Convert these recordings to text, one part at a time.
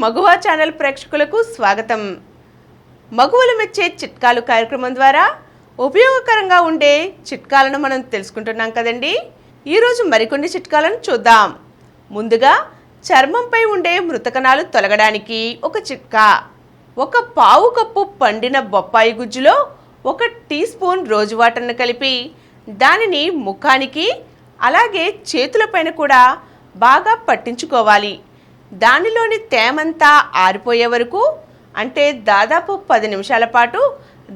మగువ channel ప్రేక్షకులకు స్వాగతం. మగువలు మెచ్చే చిట్కాలు కార్యక్రమం ద్వారా ఉపయోగకరంగా ఉండే చిట్కాలను మనం తెలుసుకుంటున్నాం కదండి. ఈరోజు మరికొన్ని చిట్కాలను చూద్దాం. ముందుగా చర్మంపై ఉండే మృతకణాలు తొలగడానికి ఒక చిట్కా. ఒక పావు కప్పు పండిన బొప్పాయి గుజ్జులో 1 టీ స్పూన్ రోజ్ వాటర్ను కలిపి దానిని ముఖానికి అలాగే చేతులపైన కూడా బాగా పట్టించుకోవాలి. దానిలోని తేమంతా ఆరిపోయే వరకు, అంటే దాదాపు 10 నిమిషాల పాటు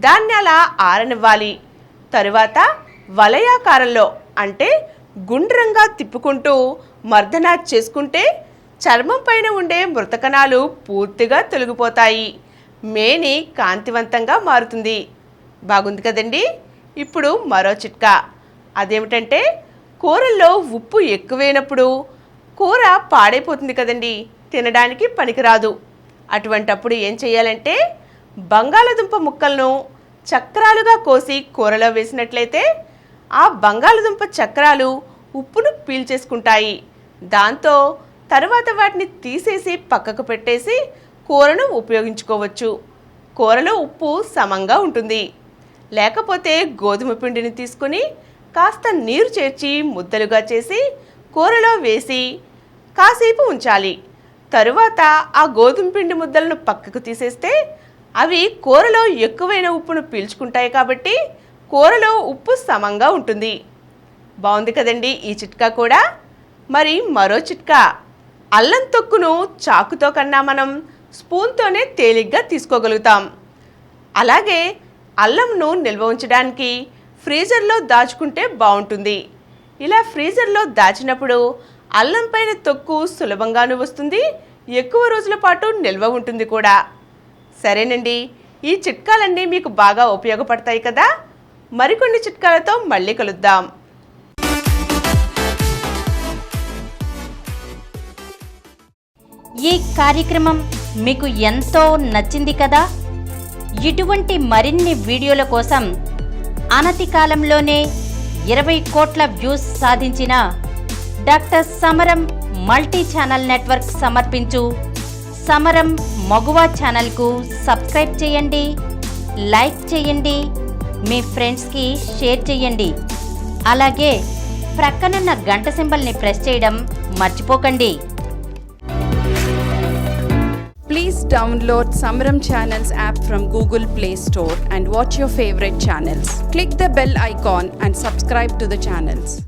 దాన్ని అలా ఆరనివ్వాలి. తరువాత వలయాకారంలో అంటే గుండ్రంగా తిప్పుకుంటూ మర్దన చేసుకుంటే చర్మం పైన ఉండే మృతకణాలు పూర్తిగా తొలగిపోతాయి. మేని కాంతివంతంగా మారుతుంది. బాగుంది కదండి. ఇప్పుడు మరో చిట్కా. అదేమిటంటే కూరల్లో ఉప్పు ఎక్కువైనప్పుడు కూర పాడైపోతుంది కదండి, తినడానికి పనికిరాదు. అటువంటప్పుడు ఏం చేయాలంటే బంగాళదుంప ముక్కలను చక్రాలుగా కోసి కూరలో వేసినట్లయితే ఆ బంగాళదుంప చక్రాలు ఉప్పును పీల్చేసుకుంటాయి. దాంతో తర్వాత వాటిని తీసేసి పక్కకు పెట్టేసి కూరను ఉపయోగించుకోవచ్చు. కూరలో ఉప్పు సమంగా ఉంటుంది. లేకపోతే గోధుమ పిండిని తీసుకుని కాస్త నీరు చేర్చి ముద్దలుగా చేసి కూరలో వేసి కాసేపు ఉంచాలి. తరువాత ఆ గోధుమ పిండి ముద్దలను పక్కకు తీసేస్తే అవి కూరలో ఎక్కువైన ఉప్పును పీల్చుకుంటాయి కాబట్టి కూరలో ఉప్పు సమంగా ఉంటుంది. బాగుంది కదండి ఈ చిట్కా కూడా. మరి మరో చిట్కా. అల్లం తొక్కును చాకుతో కన్నా మనం స్పూన్తోనే తేలిగ్గా తీసుకోగలుగుతాం. అలాగే అల్లంను నిల్వ ఉంచడానికి ఫ్రీజర్లో దాచుకుంటే బాగుంటుంది. ఇలా ఫ్రీజర్లో దాచినప్పుడు అల్లం పైన తొక్కు సులభంగానూ వస్తుంది, ఎక్కువ రోజుల పాటు నిల్వ ఉంటుంది కూడా. సరేనండి, ఈ చిట్కాలన్నీ మీకు బాగా ఉపయోగపడతాయి కదా. మరికొన్ని చిట్కాలతో మళ్ళీ కలుద్దాం. ఈ కార్యక్రమం మీకు ఎంతో నచ్చింది కదా. ఇటువంటి మరిన్ని వీడియోల కోసం అనతి కాలంలోనే 20 కోట్ల వ్యూస్ సాధించిన డాక్టర్ సమరం మల్టీ ఛానల్ నెట్వర్క్ సమర్పించు సమరం మగువ ఛానల్కు సబ్స్క్రైబ్ చేయండి, లైక్ చేయండి, మీ ఫ్రెండ్స్కి షేర్ చేయండి. అలాగే ప్రక్కనున్న గంట సింబల్ని ప్రెస్ చేయడం మర్చిపోకండి. Please download Samaram Channels app from Google Play Store and watch your favorite channels. Click the bell icon and subscribe to the channels.